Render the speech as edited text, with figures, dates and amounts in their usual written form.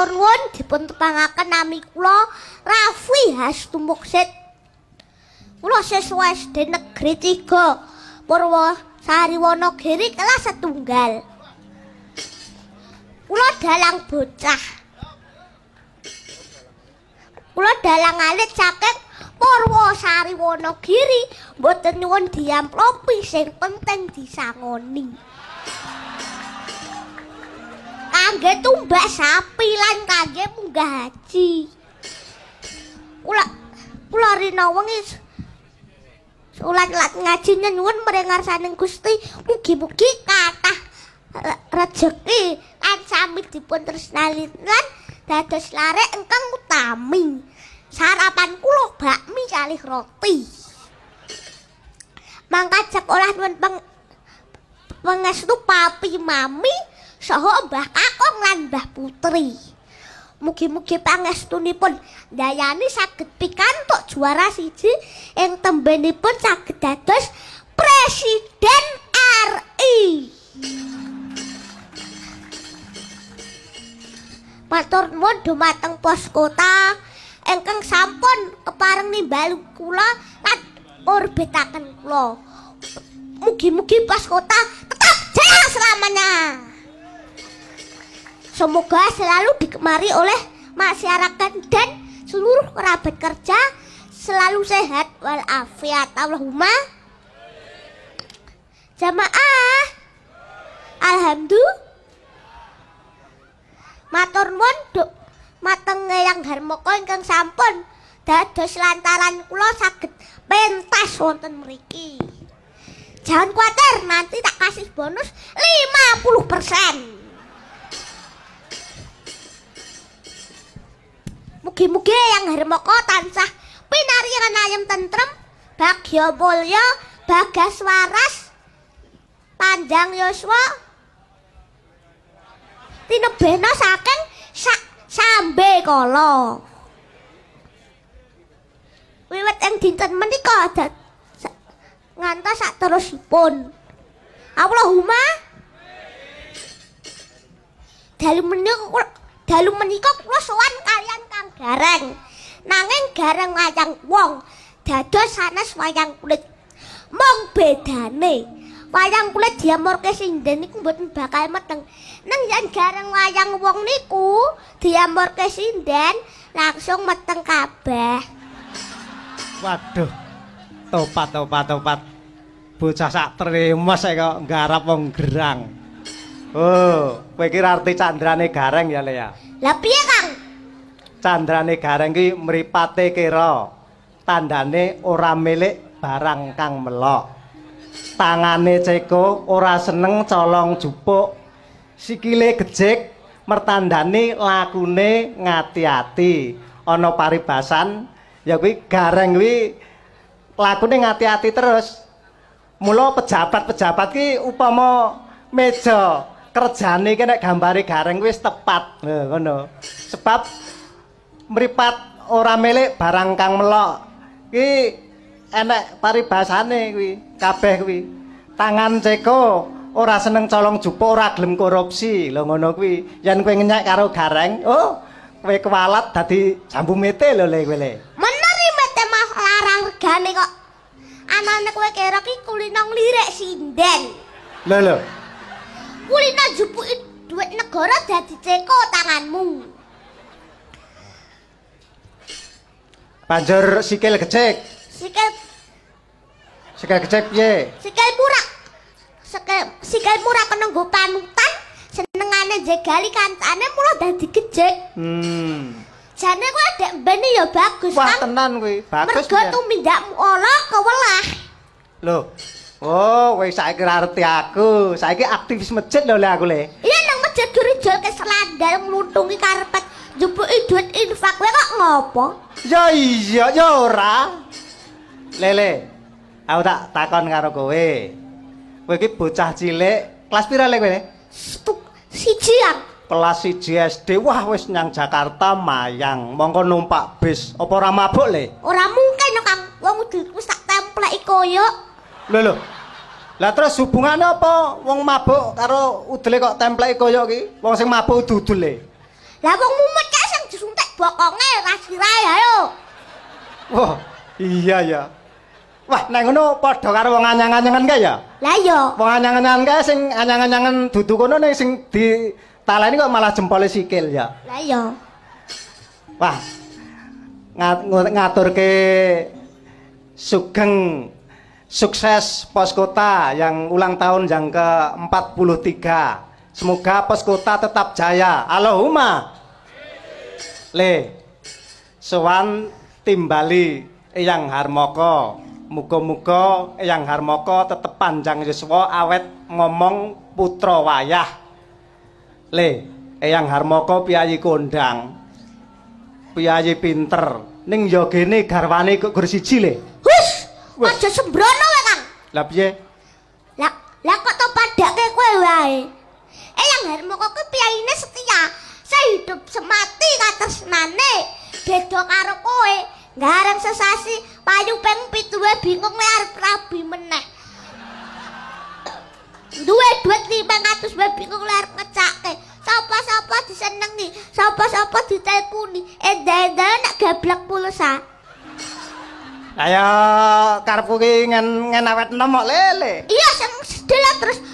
Matur nuwun dipun tepangaken nami kula Raffi Hastumuksit. Kula siswa SD Negeri 3 Purwosari Wonogiri kelas 1. Kula dalang bocah. Kula dalang alit saking Purwosari Wonogiri, mboten nyuwun diamplopi, sing penting disangoni. Kangge tumbak sapi lan kangge munggah haji. Kula rina wengi salat ngaji nyuwun mring ngarsaning Gusti, mugi-mugi kathah rejeki lan sami dipun tresnani lan dados larek ingkang utami. Sarapan kula bakmi kalih roti. Mangkajak olah nuwun pangestu papi mami saha Mbah Kakung lan Mbah Putri. Mugi-mugi pangestunipun dayani saged pikantuk juara siji ing tembenipun saged dados Presiden RI. Matur nuwun dumateng pos kota ingkang sampun kepareng nimbali kula lan orbitaken kula. Mugi-mugi pos kota tetap jaya selamanya. Semoga selalu digemari oleh masyarakat dan seluruh kerabat kerja, selalu sehat walafiat. Allahumma jamaah. Alhamdulillah. Matur nuwun mateng Eyang Harmoko ingkang sampun dados lantaran kula saged pentas wonten mriki. Jangan khawatir, nanti tak kasih bonus 50%. Mugi-mugi Eyang Harmoko tansah pinarian ayem tentrem, bagya mulya, bagas waras, panjang yuswa, tinebena saking sambe kala. Wiwit ing dinten menika ngantos saterusipun. Allahumma dalu menika kula sowan kalian Kang Gareng. Nanging Gareng wayang wong dados sanes wayang kulit. Mong bedane wayang kulit diamorke sinden niku mboten bakal meteng. Nang yen Gareng wayang wong niku diamorke sinden langsung meteng kabeh. Waduh. Topat. Bocah sak tremes kok nggarap wong gerang. Oh, kowe iki arti candrane Gareng ya, Le ya. Lah piye, Kang? Candrane Gareng ki mripate kira. Tandane ora milik barang kang melok. Tangane ceko ora seneng colong jupuk. Sikile gejik mertandani lakune ngati-ati. Ana paribasan ya kuwi Gareng kuwi lakune ngati-ati terus. Mula pejabat-pejabat ki upama meja kerjane ki nek gambare Gareng wis tepat. Ngono. Sebab mripat ora milik barang kang melok. Ki enek paribasane kuwi, kabeh kuwi. Tangan ceko ora seneng colong jupuk, ora gelem korupsi. Lho ngono kuwi. Yen kowe ngenyek karo Gareng, oh, kowe kewalat dadi jambu mete lho Le kowe Le. Meneri mete mas larang regane kok. Anane kowe kira ki kulino nglirik sinden. Lho. Kulino jupuki duit negara dadi ceko tanganmu. Banjur sikil gecek. Sikil gecek piye? Sikil murak kena nggo panutan, senengane jegali kancane mula dadi gecek. Jane kowe dek mbene ya bagus, Wah, Kang. tenan kuwi. Bagus. Mergo tumindakmu ala kewelah. Lho. Oh, kowe saiki ora ngerti aku. Saiki aktivis masjid lho Le aku Le. Iya nang masjid gerijol ke selandal ngluntungi karpet njupuki duit infak kowe kok ngopo? Ya iya, ya ora. Lele. Aku tak takon karo kowe. Kowe iki bocah cilik, kelas pira Le kowe? Siji yang Kelas 1 SD. Wah, wis nyang Jakarta mayang. Mongko numpak bis. Apa ora mabuk Le? ora mungkin Kang, wong wis tak templeki koyo. Lho. Lah terus hubungane apa wong mabuk karo udele kok templeki koyo iki? Wong sing mabuk udu-udul Le. Lah wong mumet kae sing disuntik bokonge ra sirahe ayo. Wah, iya ya. Wah, nek ngono padha karo wong anyang-anyangan kae ya. Lah iya. Wong anyang-anyangan kae sing anyang-anyangan dudu kono ning sing ditaleni kok malah jempole sikil ya. Lah iya. Wah. Ngaturke sugeng sukses Pos Kota yang ulang tahun yang ke-43. Semoga Pos Kota tetap jaya. Allahumma. Le. Sowan timbali Eyang Harmoko. Muga-muga Eyang Harmoko tetep panjang yuswa awet ngomong putra wayah. Le, Eyang Harmoko piyayi kondang. Piyayi pinter. Ning ya gene garwane kok gur siji le. Hus, aja sembrono kowe, Kang. Lah piye? Lah kok to padake kowe wae. Eyang Harmoko ku piyaine setia, sehidup semati katresnane. Beda karo kowe, gareng sesasi payu ping 7 bingung le arep rabi meneh. Duwe duit 500 wae bingung le arep ngecake. Sapa-sapa disenengi, sapa-sapa ditelponi. Enda-enda nek gablek pulsa. Ayo karepku ki ngen awet enom kok lele. Iya sing sedela terus